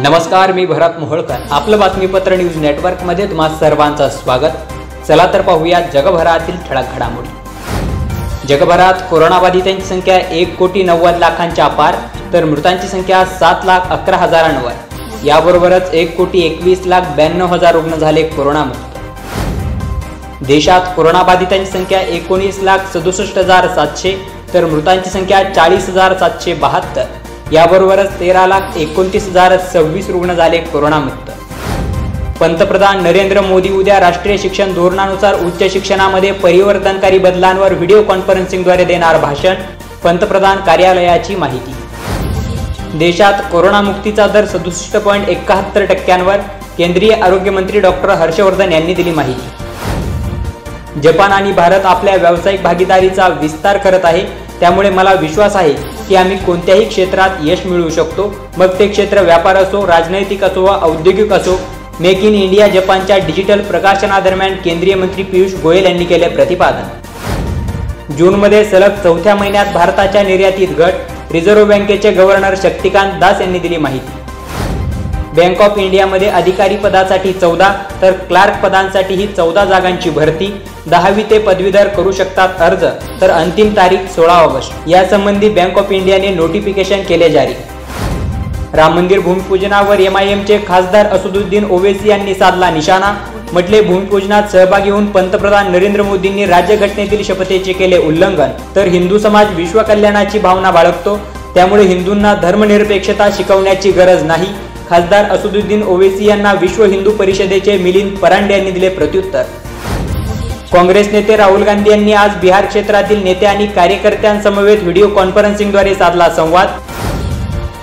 नमस्कार, मी भरत मोहोळकर. आपलं बातमीपत्र न्यूज नेटवर्क मध्ये तुम्हा सर्वांचं स्वागत. चला तर पाहूया जगभरातील ठळक घडामोडी. जगभरात कोरोनाबाधितांची संख्या 1,90,00,000 पार, तर मृतांची संख्या 7,11,000 याबरोबरच 1,21,92,000 रुग्ण झाले कोरोनामुक्त. देशात कोरोनाबाधितांची संख्या 19,67,700, तर मृतांची संख्या 40,772. याबरोबरच 13,29,026 रुग्ण झाले कोरोनामुक्त. पंतप्रधान नरेंद्र मोदी उद्या राष्ट्रीय शिक्षण धोरणानुसार उच्च शिक्षणामध्ये परिवर्तनकारी बदलांवर व्हिडिओ कॉन्फरन्सिंगद्वारे देणार भाषण. पंतप्रधान कार्यालयाची माहिती. देशात कोरोनामुक्तीचा दर 67.71%वर. केंद्रीय आरोग्य मंत्री डॉक्टर हर्षवर्धन यांनी दिली माहिती. जपान आणि भारत आपल्या व्यावसायिक भागीदारीचा विस्तार करत आहे, त्यामुळे मला विश्वास आहे की आम्ही कोणत्याही क्षेत्रात यश मिळवू शकतो, मग ते क्षेत्र व्यापार असो, राजनैतिक असो वा औद्योगिक असो. मेक इन इंडिया जपानच्या डिजिटल प्रकाशनादरम्यान केंद्रीय मंत्री पियुष गोयल यांनी केले प्रतिपादन. जूनमध्ये सलग 4थ्या महिन्यात भारताच्या निर्यातीत घट. रिझर्व्ह बँकेचे गव्हर्नर शक्तिकांत दास यांनी दिली माहिती. बँक ऑफ इंडियामध्ये अधिकारी पदासाठी 14 तर क्लार्क पदांसाठीही 14 जागांची भरती. 10वी ते पदवीधर करू शकतात अर्ज, तर अंतिम तारीख 16 ऑगस्ट. यासंबंधी बँक ऑफ इंडियाने नोटिफिकेशन केले जारी. राम मंदिर भूमिपूजनावर MIMचे खासदार असदुद्दीन ओवैसी यांनी साधला निशाणा. म्हटले, भूमिपूजनात सहभागी होऊन पंतप्रधान नरेंद्र मोदींनी राज्यघटनेतील शपथेचे केले उल्लंघन, तर हिंदू समाज विश्वकल्याणाची भावना बाळगतो, त्यामुळे हिंदूंना धर्मनिरपेक्षता शिकवण्याची गरज नाही. खासदार असदुद्दीन ओवैसी यांना विश्व हिंदू परिषदेचे मिलिंद परांडे यांनी दिले प्रत्युत्तर. काँग्रेस नेते राहुल गांधी यांनी आज बिहार क्षेत्रातील नेते आणि कार्यकर्त्यांसमवेत व्हिडिओ कॉन्फरन्सिंगद्वारे साधला संवाद.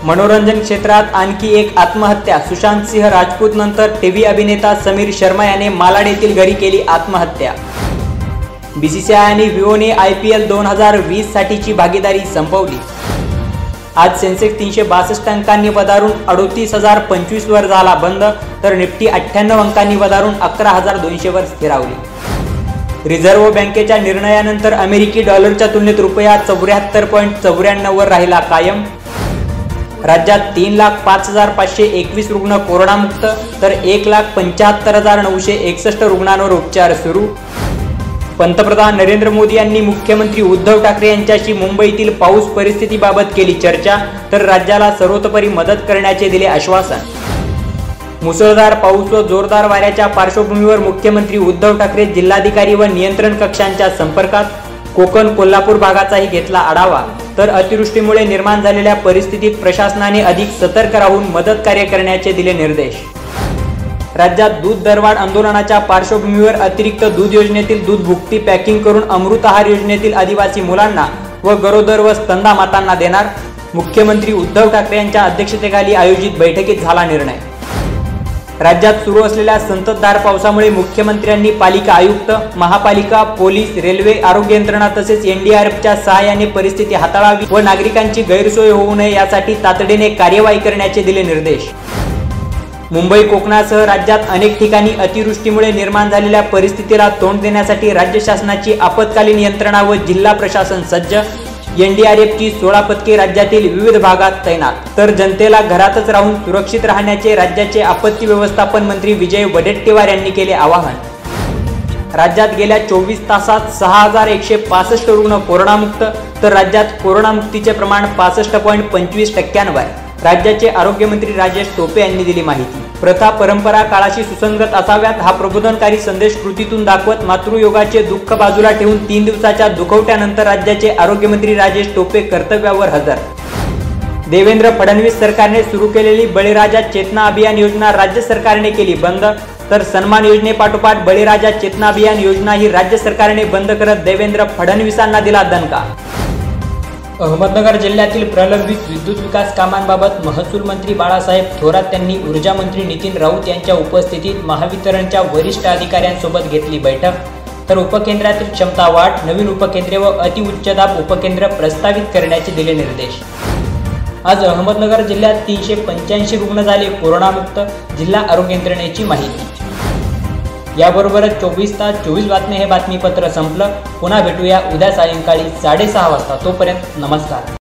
मनोरंजन क्षेत्रात आणखी एक आत्महत्या. सुशांत सिंह राजपूत नंतर टीव्ही अभिनेता समीर शर्मा याने मालाड येथील घरी केली आत्महत्या. BCCI आणि विवोने IPL 2020 साठीची भागीदारी संपवली. आज सेन्सेक्स 362 अंकांनी वधारून 38,025 वर झाला बंद, तर निफ्टी 98 अंकांनी वधारून 11,200 वर स्थिरावली. रिझर्व्ह बँकेच्या निर्णयानंतर अमेरिकी डॉलरच्या तुलनेत रुपया 74.94 वर राहिला कायम. राज्यात 3,05,521 रुग्ण कोरोनामुक्त, तर 1,75,961 रुग्णांवर उपचार सुरू. पंतप्रधान नरेंद्र मोदी यांनी मुख्यमंत्री उद्धव ठाकरे यांच्याशी मुंबईतील पाऊस परिस्थितीबाबत केली चर्चा, तर राज्याला सर्वतोपरी मदत करण्याचे दिले आश्वासन. मुसळधार पाऊस व जोरदार वाऱ्याच्या पार्श्वभूमीवर मुख्यमंत्री उद्धव ठाकरे जिल्हाधिकारी व नियंत्रण कक्षांच्या संपर्कात. कोकण कोल्हापूर भागाचाही घेतला आढावा, तर अतिवृष्टीमुळे निर्माण झालेल्या परिस्थितीत प्रशासनाने अधिक सतर्क राहून मदत कार्य करण्याचे दिले निर्देश. राज्यात दूध दरवाढ आंदोलनाच्या पार्श्वभूमीवर अतिरिक्त दूध योजनेतील दूध भुकटी पॅकिंग करून अमृत आहार योजनेतील आदिवासी मुलांना व गरोदर व स्तनदा मातांना देणार. मुख्यमंत्री उद्धव ठाकरे यांच्या अध्यक्षतेखाली आयोजित बैठकीत झाला निर्णय. राज्यात सुरू असलेल्या संततधार पावसामुळे मुख्यमंत्र्यांनी पालिका आयुक्त, महापालिका, पोलीस, रेल्वे, आरोग्य यंत्रणा तसेच NDRFच्या सहाय्याने परिस्थिती हाताळावी व नागरिकांची गैरसोय होऊ नये यासाठी तातडीने कार्यवाही करण्याचे दिले निर्देश. मुंबई, कोकणासह राज्यात अनेक ठिकाणी अतिवृष्टीमुळे निर्माण झालेल्या परिस्थितीला तोंड देण्यासाठी राज्य शासनाची आपत्कालीन यंत्रणा व जिल्हा प्रशासन सज्ज. NDRFची 16 पथके राज्यातील विविध भागात तैनात, तर जनतेला घरातच राहून सुरक्षित राहण्याचे राज्याचे आपत्ती व्यवस्थापन मंत्री विजय वडेट्टीवार यांनी केले आवाहन. राज्यात गेल्या 24 तासात 6,165 रुग्ण कोरोनामुक्त, तर राज्यात कोरोनामुक्तीचे प्रमाण 65.25%वर. राज्याचे आरोग्यमंत्री राजेश टोपे यांनी दिली माहिती. प्रथा परंपरा काळाशी सुसंगत असाव्यात हा प्रबोधनकारी संदेश कृतीतून दाखवत मातृयोगाचे दुःख बाजूला ठेवून 3 दिवसाच्या दुखवट्यानंतर राज्याचे आरोग्यमंत्री राजेश टोपे कर्तव्यावर हजर. देवेंद्र फडणवीस सरकारने सुरू केलेली बळीराजा चेतना अभियान योजना राज्य सरकारने केली बंद, तर सन्मान योजनेपाठोपाठ बळीराजा चेतना अभियान योजना ही राज्य सरकारने बंद करत देवेंद्र फडणवीसांना दिला दणका. अहमदनगर जिल्ह्यातील प्रलंबित विद्युत विकास कामांबाबत महसूल मंत्री बाळासाहेब थोरात यांनी ऊर्जा मंत्री नितीन राऊत यांच्या उपस्थितीत महावितरणच्या वरिष्ठ अधिकाऱ्यांसोबत घेतली बैठक, तर उपकेंद्रातील क्षमता वाढ, नवीन उपकेंद्रे व अतिउच्चदाब उपकेंद्र प्रस्तावित करण्याचे दिले निर्देश. आज अहमदनगर जिल्ह्यात 385 रुग्ण झाले कोरोनामुक्त. जिल्हा आरोग्य यंत्रणेची माहिती. याबरोबरच 24 तास 24 बातम्या हे बातमीपत्र संपलं. पुन्हा भेटूया उद्या सायंकाळी 6:30 वाजता. तोपर्यंत नमस्कार.